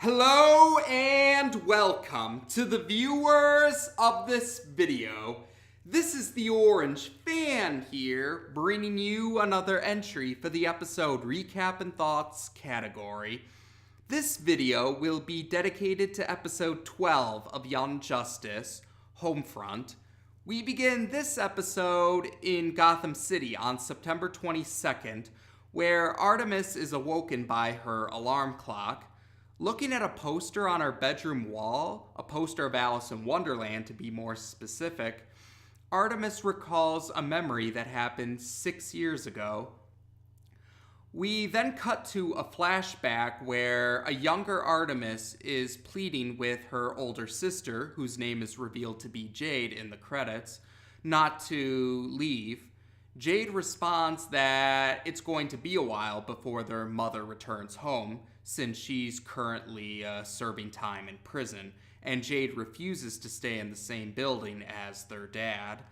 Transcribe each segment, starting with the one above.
Hello and welcome to the viewers of this video. This is the Orange Fan here, bringing you another entry for the episode Recap and Thoughts category. This video will be dedicated to episode 12 of Young Justice, Homefront. We begin this episode in Gotham City on September 22nd, where Artemis is awoken by her alarm clock. Looking at a poster on her bedroom wall, a poster of Alice in Wonderland to be more specific, Artemis recalls a memory that happened 6 years ago. We then cut to a flashback where a younger Artemis is pleading with her older sister, whose name is revealed to be Jade in the credits, not to leave. Jade responds that it's going to be a while before their mother returns home, since she's currently serving time in prison, and Jade refuses to stay in the same building as their dad.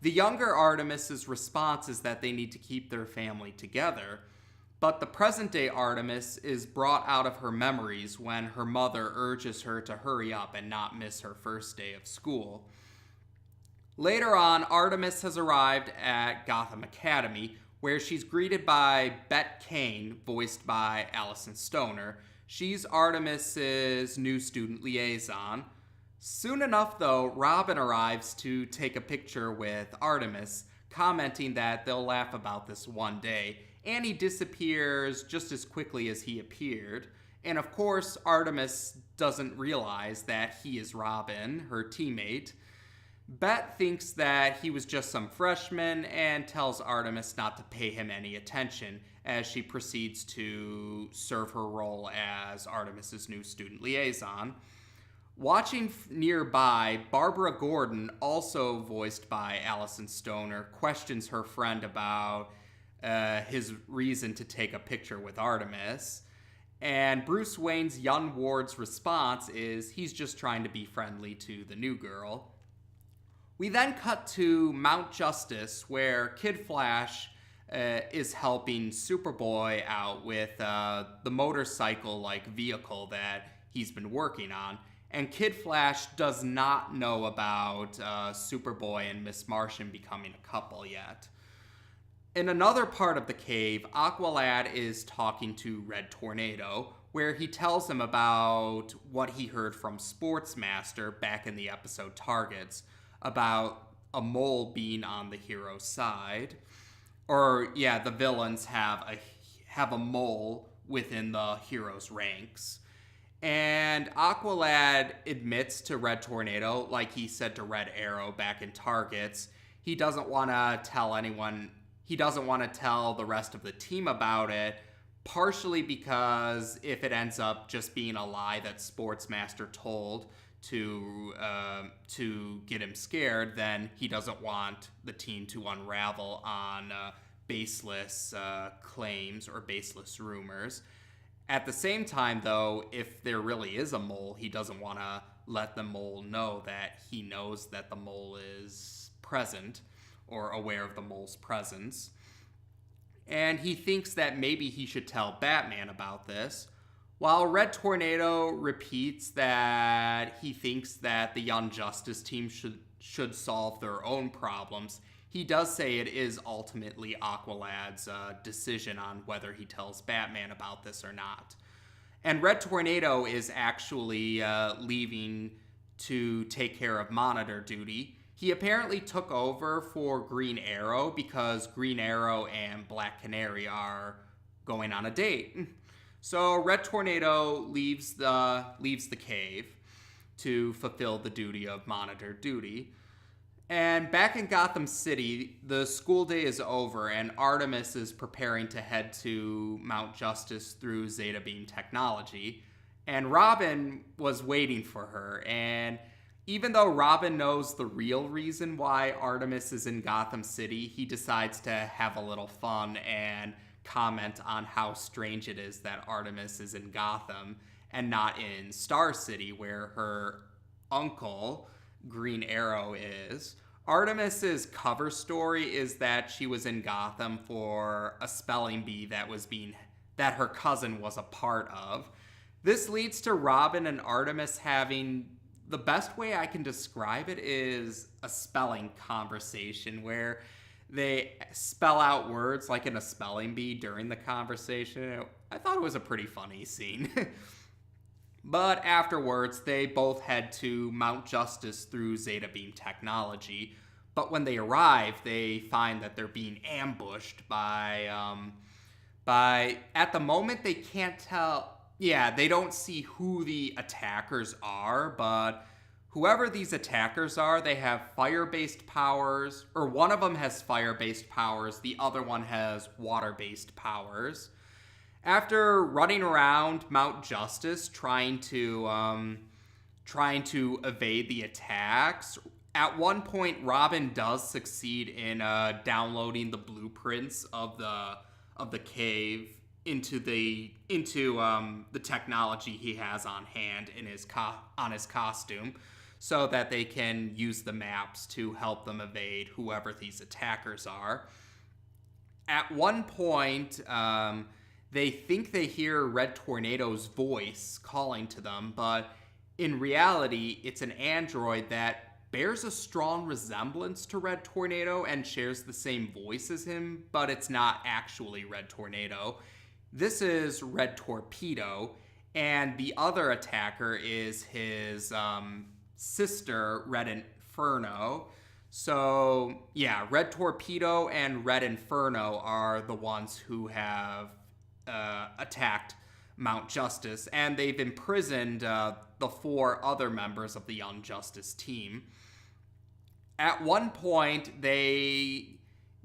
The younger Artemis's response is that they need to keep their family together, but the present-day Artemis is brought out of her memories when her mother urges her to hurry up and not miss her first day of school. Later on, Artemis has arrived at Gotham Academy, where she's greeted by Bet Kane, voiced by Allison Stoner. She's Artemis's new student liaison. Soon enough, though, Robin arrives to take a picture with Artemis, commenting that they'll laugh about this one day, and he disappears just as quickly as he appeared. And of course, Artemis doesn't realize that he is Robin, her teammate. Bet thinks that he was just some freshman and tells Artemis not to pay him any attention as she proceeds to serve her role as Artemis's new student liaison. Watching nearby, Barbara Gordon, also voiced by Allison Stoner, questions her friend about his reason to take a picture with Artemis. And Bruce Wayne's young ward's response is he's just trying to be friendly to the new girl. We then cut to Mount Justice, where Kid Flash is helping Superboy out with the motorcycle-like vehicle that he's been working on. And Kid Flash does not know about Superboy and Miss Martian becoming a couple yet. In another part of the cave, Aqualad is talking to Red Tornado, where he tells him about what he heard from Sportsmaster back in the episode Targets, about a mole being on the hero's side. The villains have a mole within the hero's ranks. And Aqualad admits to Red Tornado, like he said to Red Arrow back in Targets, he doesn't want to tell anyone, he doesn't want to tell the rest of the team about it, partially because if it ends up just being a lie that Sportsmaster told to get him scared, then he doesn't want the team to unravel on baseless claims or baseless rumors. At the same time, though, if there really is a mole, he doesn't want to let the mole know that he knows that the mole is present or aware of the mole's presence. And he thinks that maybe he should tell Batman about this, while Red Tornado repeats that he thinks that the Young Justice team should solve their own problems. He does say it is ultimately Aqualad's decision on whether he tells Batman about this or not. And Red Tornado is actually leaving to take care of monitor duty. He apparently took over for Green Arrow because Green Arrow and Black Canary are going on a date. So Red Tornado leaves the cave to fulfill the duty of monitor duty. And back in Gotham City, the school day is over and Artemis is preparing to head to Mount Justice through Zeta Beam technology. And Robin was waiting for her. And even though Robin knows the real reason why Artemis is in Gotham City, he decides to have a little fun and comment on how strange it is that Artemis is in Gotham and not in Star City, where her uncle, Green Arrow, is. Artemis's cover story is that she was in Gotham for a spelling bee that her cousin was a part of. This leads to Robin and Artemis having, the best way I can describe it is a spelling conversation where they spell out words like in a spelling bee during the conversation. I thought it was a pretty funny scene. But afterwards, they both head to Mount Justice through Zeta Beam technology. But when they arrive, they find that they're being ambushed by at the moment, they can't tell. Yeah, they don't see who the attackers are, but whoever these attackers are, they have fire-based powers, or one of them has fire-based powers, the other one has water-based powers. After running around Mount Justice trying to evade the attacks, at one point Robin does succeed in downloading the blueprints of the cave into the technology he has on hand in his costume, so that they can use the maps to help them evade whoever these attackers are. At one point, they think they hear Red Tornado's voice calling to them, but in reality, it's an android that bears a strong resemblance to Red Tornado and shares the same voice as him, but it's not actually Red Tornado. This is Red Torpedo, and the other attacker is his sister, Red Inferno. So, yeah, Red Torpedo and Red Inferno are the ones who have attacked Mount Justice, and they've imprisoned the 4 other members of the Unjustice team. At one point, they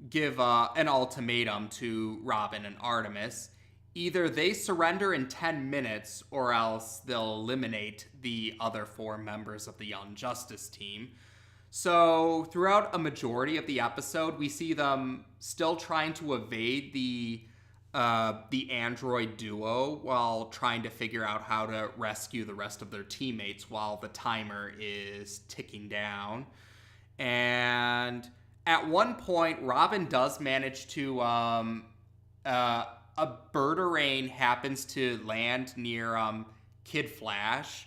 give an ultimatum to Robin and Artemis. Either they surrender in 10 minutes, or else they'll eliminate the other 4 members of the Unjustice team. So, throughout a majority of the episode, we see them still trying to evade the android duo while trying to figure out how to rescue the rest of their teammates while the timer is ticking down. And at one point, Robin does manage to a bird-a-rain happens to land near Kid Flash,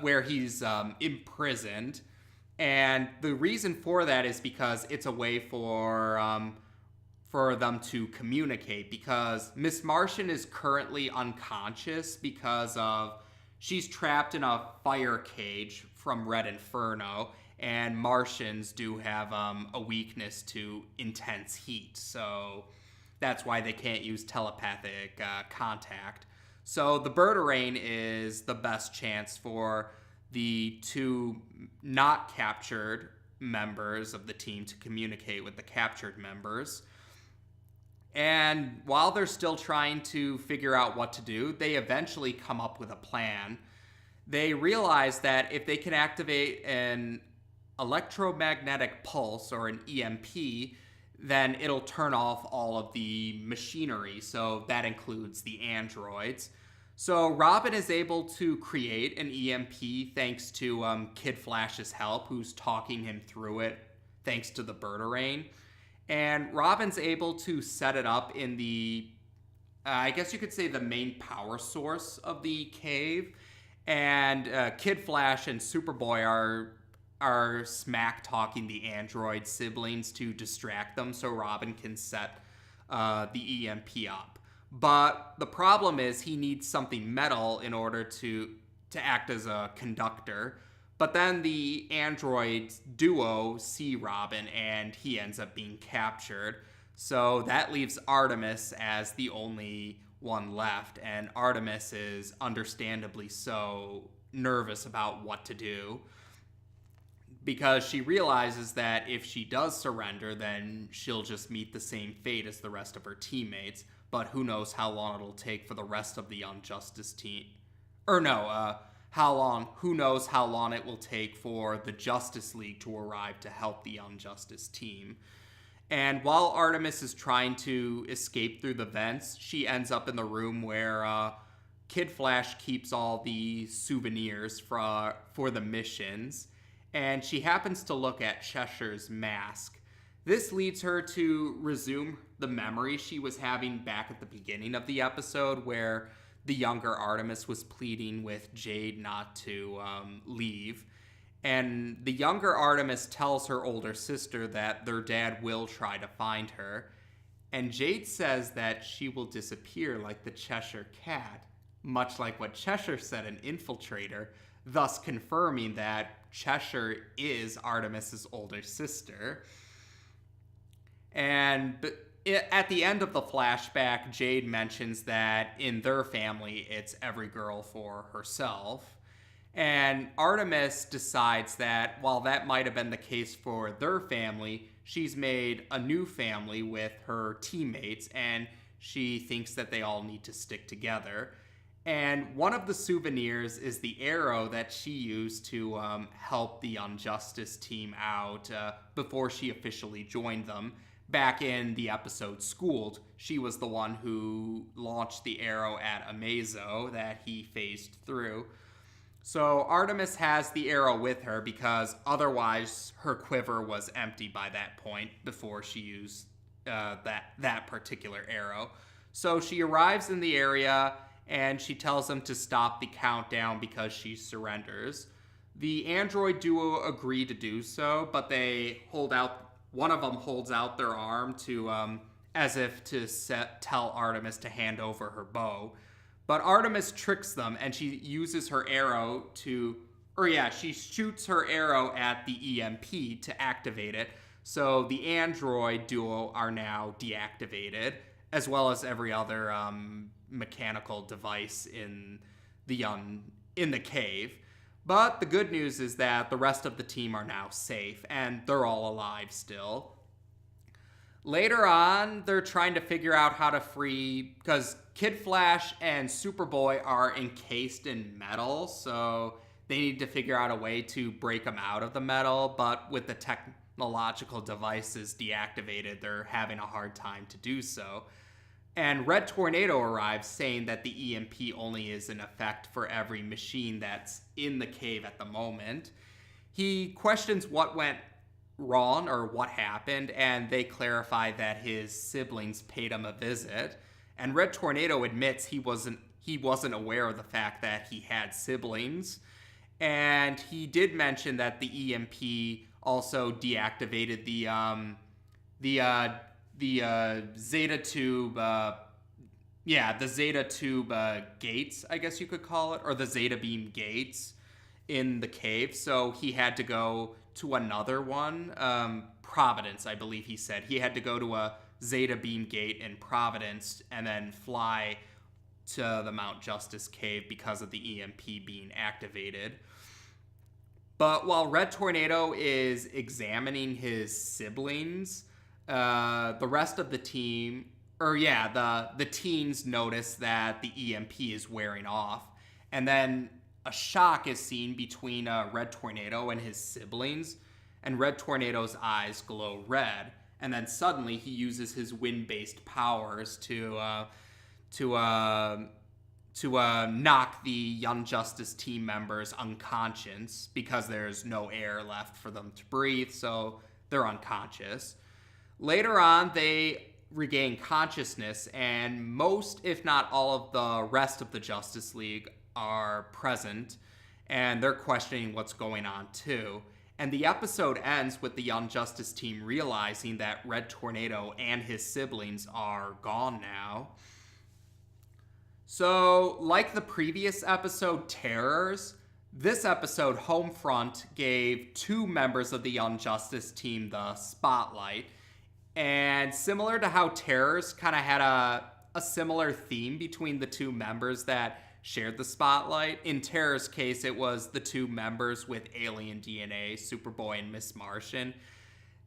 where he's imprisoned. And the reason for that is because it's a way for them to communicate, because Miss Martian is currently unconscious because she's trapped in a fire cage from Red Inferno, and Martians do have a weakness to intense heat, so that's why they can't use telepathic contact. So the bird-a-rain is the best chance for the 2 not captured members of the team to communicate with the captured members. And while they're still trying to figure out what to do, they eventually come up with a plan. They realize that if they can activate an electromagnetic pulse, or an EMP, then it'll turn off all of the machinery, so that includes the androids. So Robin is able to create an EMP thanks to Kid Flash's help, who's talking him through it thanks to the bird-a-rain. And Robin's able to set it up in the, I guess you could say, the main power source of the cave. And Kid Flash and Superboy are smack-talking the android siblings to distract them so Robin can set the EMP up. But the problem is he needs something metal in order to act as a conductor. But then the android duo see Robin, and he ends up being captured. So that leaves Artemis as the only one left, and Artemis is understandably so nervous about what to do, because she realizes that if she does surrender, then she'll just meet the same fate as the rest of her teammates. But who knows how long it'll take for the rest of the Unjustice team. Who knows how long it will take for the Justice League to arrive to help the Unjustice team. And while Artemis is trying to escape through the vents, she ends up in the room where Kid Flash keeps all the souvenirs for the missions. And she happens to look at Cheshire's mask. This leads her to resume the memory she was having back at the beginning of the episode, where the younger Artemis was pleading with Jade not to leave. And the younger Artemis tells her older sister that their dad will try to find her. And Jade says that she will disappear like the Cheshire Cat, much like what Cheshire said in Infiltrator, thus confirming that Cheshire is Artemis's older sister. And at the end of the flashback, Jade mentions that in their family, it's every girl for herself. And Artemis decides that while that might have been the case for their family, she's made a new family with her teammates, and she thinks that they all need to stick together. And one of the souvenirs is the arrow that she used to help the Injustice team out before she officially joined them. Back in the episode Schooled, she was the one who launched the arrow at Amazo that he phased through. So Artemis has the arrow with her because otherwise her quiver was empty by that point before she used that particular arrow. So she arrives in the area and she tells them to stop the countdown because she surrenders. The android duo agree to do so, but they one of them holds out their arm to as if to tell Artemis to hand over her bow. But Artemis tricks them, and she uses her arrow she shoots her arrow at the EMP to activate it. So the android duo are now deactivated, as well as every other mechanical device in the cave. But the good news is that the rest of the team are now safe, and they're all alive still. Later on, they're trying to figure out how to free, because Kid Flash and Superboy are encased in metal, so they need to figure out a way to break them out of the metal, but with the technological devices deactivated, they're having a hard time to do so. And Red Tornado arrives saying that the EMP only is in effect for every machine that's in the cave at the moment. He questions what went wrong or what happened, and they clarify that his siblings paid him a visit. And Red Tornado admits he wasn't aware of the fact that he had siblings. And he did mention that the EMP also deactivated the Zeta Tube, the Zeta Tube gates, I guess you could call it, or the Zeta Beam gates in the cave. So he had to go to another one, Providence, I believe he said. He had to go to a Zeta Beam gate in Providence and then fly to the Mount Justice cave because of the EMP being activated. But while Red Tornado is examining his siblings, the rest of the team, the teens notice that the EMP is wearing off. And then a shock is seen between Red Tornado and his siblings, and Red Tornado's eyes glow red. And then suddenly he uses his wind-based powers to knock the Young Justice team members unconscious because there's no air left for them to breathe, so they're unconscious. Later on, they regain consciousness, and most, if not all, of the rest of the Justice League are present, and they're questioning what's going on too. And the episode ends with the Young Justice team realizing that Red Tornado and his siblings are gone now. So, like the previous episode, Terrors, this episode, Homefront, gave 2 members of the Young Justice team the spotlight. And similar to how Terrors kind of had a similar theme between the 2 members that shared the spotlight. In Terror's case, it was the 2 members with alien DNA, Superboy and Miss Martian.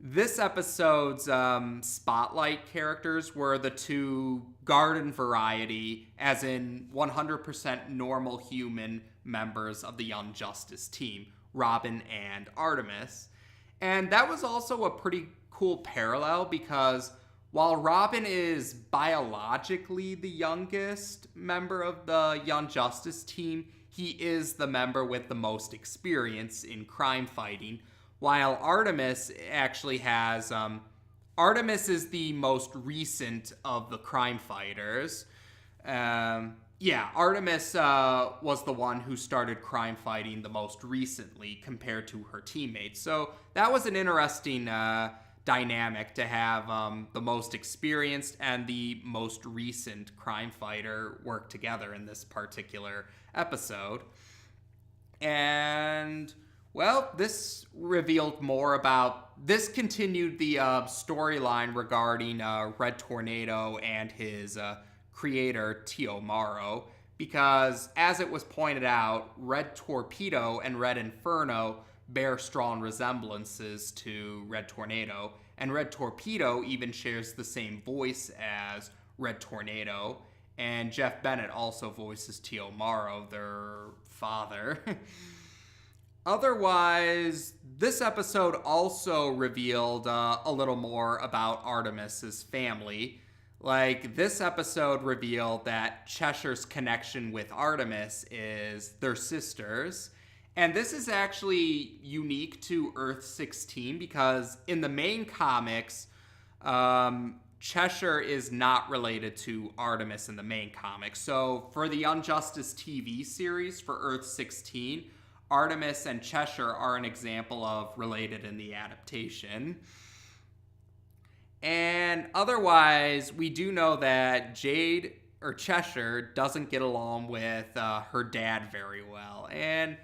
This episode's spotlight characters were the 2 garden variety, as in 100% normal human members of the Young Justice team, Robin and Artemis. And that was also a pretty cool parallel because while Robin is biologically the youngest member of the Young Justice team, he is the member with the most experience in crime fighting, while Artemis actually has... Artemis is the most recent of the crime fighters. yeah, Artemis was the one who started crime fighting the most recently compared to her teammates. So that was an interesting dynamic to have the most experienced and the most recent crime fighter work together in this particular episode. And, well, this revealed more about, this continued the storyline regarding Red Tornado and his creator, Tio Maro, because, as it was pointed out, Red Torpedo and Red Inferno bear strong resemblances to Red Tornado, and Red Torpedo even shares the same voice as Red Tornado, and Jeff Bennett also voices Tio Maro, their father. Otherwise, this episode also revealed a little more about Artemis's family. Like, this episode revealed that Cheshire's connection with Artemis is their sisters. And this is actually unique to Earth-16 because in the main comics, Cheshire is not related to Artemis in the main comics. So for the Injustice TV series for Earth-16, Artemis and Cheshire are an example of related in the adaptation. And otherwise, we do know that Jade, or Cheshire, doesn't get along with her dad very well. And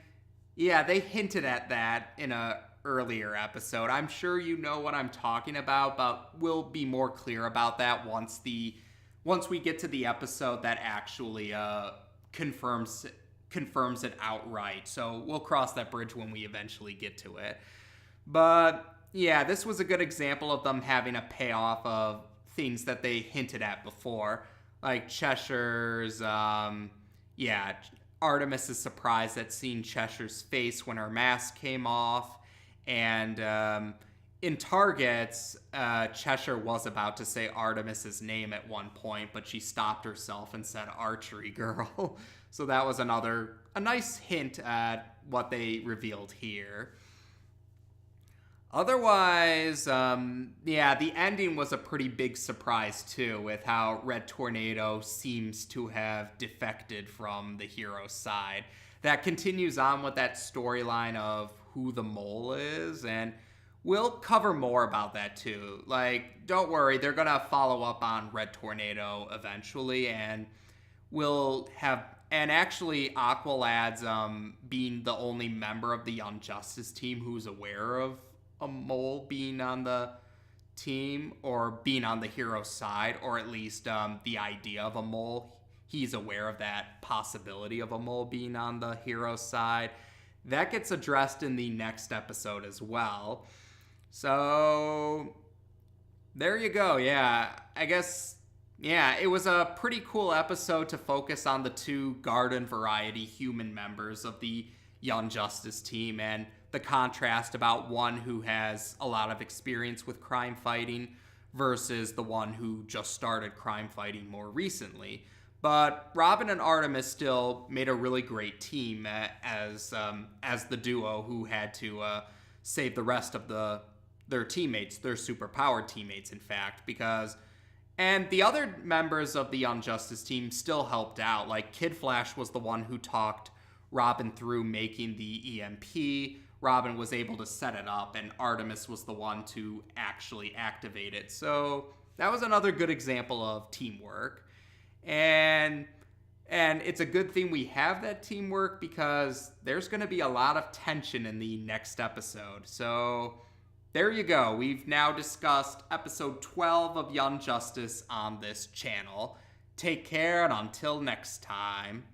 yeah, they hinted at that in a earlier episode. I'm sure you know what I'm talking about, but we'll be more clear about that once we get to the episode that actually confirms it outright. So we'll cross that bridge when we eventually get to it. But yeah, this was a good example of them having a payoff of things that they hinted at before. Like Cheshire's, Artemis is surprised at seeing Cheshire's face when her mask came off. And in Targets, Cheshire was about to say Artemis's name at one point, but she stopped herself and said archery girl. So that was a nice hint at what they revealed here. Otherwise, the ending was a pretty big surprise, too, with how Red Tornado seems to have defected from the hero's side. That continues on with that storyline of who the mole is, and we'll cover more about that, too. Like, don't worry, they're going to follow up on Red Tornado eventually, and actually, Aqualad's being the only member of the Young Justice team who's aware of a mole being on the team or being on the hero's side, or at least the idea of a mole. He's aware of that possibility of a mole being on the hero's side. That gets addressed in the next episode as well. So there you go. Yeah, I guess, it was a pretty cool episode to focus on the two garden variety human members of the Young Justice team and the contrast about one who has a lot of experience with crime fighting versus the one who just started crime fighting more recently. But Robin and Artemis still made a really great team as the duo who had to save the rest of their teammates, their superpowered teammates, in fact, and the other members of the Young Justice team still helped out. Like, Kid Flash was the one who talked Robin through making the EMP. Robin was able to set it up, and Artemis was the one to actually activate it. So that was another good example of teamwork. And it's a good thing we have that teamwork because there's going to be a lot of tension in the next episode. So there you go. We've now discussed episode 12 of Young Justice on this channel. Take care, and until next time.